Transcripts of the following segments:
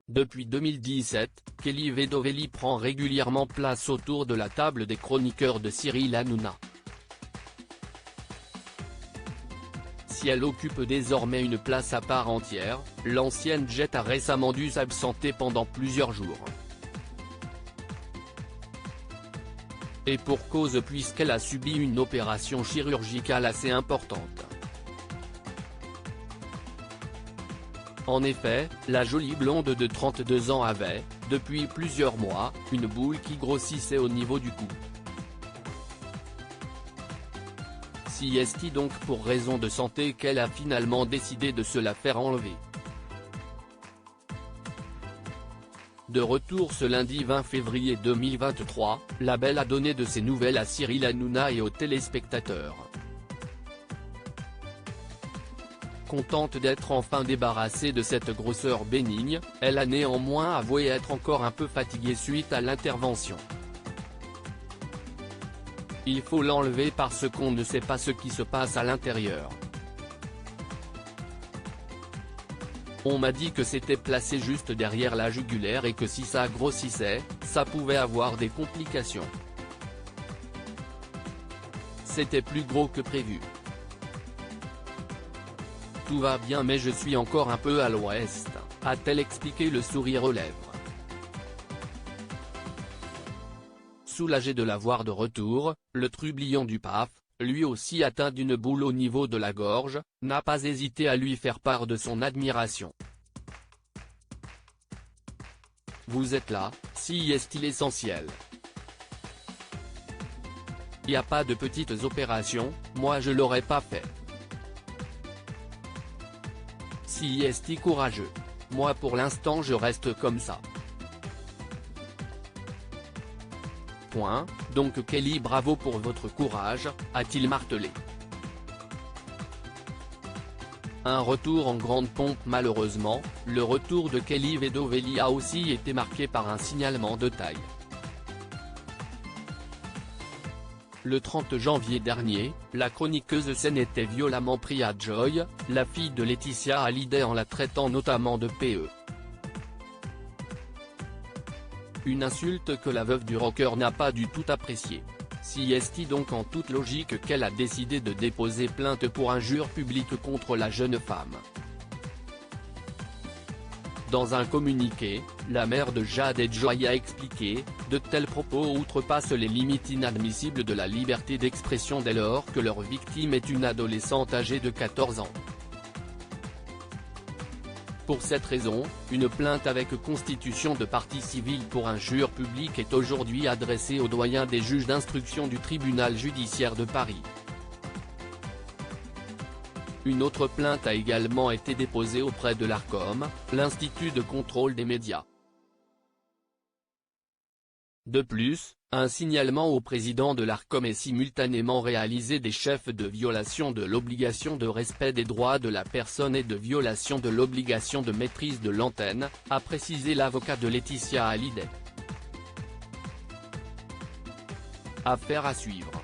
Depuis 2017, Kelly Vedovelli prend régulièrement place autour de la table des chroniqueurs de Cyril Hanouna. Si elle occupe désormais une place à part entière, l'ancienne Jet a récemment dû s'absenter pendant plusieurs jours. Et pour cause puisqu'elle a subi une opération chirurgicale assez importante. En effet, la jolie blonde de 32 ans avait, depuis plusieurs mois, une boule qui grossissait au niveau du cou. C'est donc pour raison de santé qu'elle a finalement décidé de se la faire enlever. De retour ce lundi 20 février 2023, la belle a donné de ses nouvelles à Cyril Hanouna et aux téléspectateurs. Contente d'être enfin débarrassée de cette grosseur bénigne, elle a néanmoins avoué être encore un peu fatiguée suite à l'intervention. Il faut l'enlever parce qu'on ne sait pas ce qui se passe à l'intérieur. On m'a dit que c'était placé juste derrière la jugulaire et que si ça grossissait, ça pouvait avoir des complications. C'était plus gros que prévu. Tout va bien mais je suis encore un peu à l'ouest, a-t-elle expliqué le sourire aux lèvres. Soulagé de la voir de retour, le trublion du PAF, lui aussi atteint d'une boule au niveau de la gorge, n'a pas hésité à lui faire part de son admiration. Vous êtes là, si est-il essentiel. Y a pas de petites opérations, moi je l'aurais pas fait. Si est courageux. Moi pour l'instant je reste comme ça. Point, donc Kelly bravo pour votre courage, a-t-il martelé. Un retour en grande pompe malheureusement, le retour de Kelly Vedovelli a aussi été marqué par un signalement de taille. Le 30 janvier dernier, la chroniqueuse s'en était violemment pris à Joy, la fille de Laetitia Hallyday en la traitant notamment de PE. Une insulte que la veuve du rocker n'a pas du tout appréciée. C'est donc en toute logique qu'elle a décidé de déposer plainte pour injure publique contre la jeune femme. Dans un communiqué, la mère de Jade et Joy a expliqué, de tels propos outrepassent les limites inadmissibles de la liberté d'expression dès lors que leur victime est une adolescente âgée de 14 ans. Pour cette raison, une plainte avec constitution de partie civile pour injure publique est aujourd'hui adressée au doyen des juges d'instruction du tribunal judiciaire de Paris. Une autre plainte a également été déposée auprès de l'Arcom, l'Institut de contrôle des médias. De plus, un signalement au président de l'Arcom est simultanément réalisé des chefs de violation de l'obligation de respect des droits de la personne et de violation de l'obligation de maîtrise de l'antenne, a précisé l'avocat de Laetitia Hallyday. Affaire à suivre.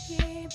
Keep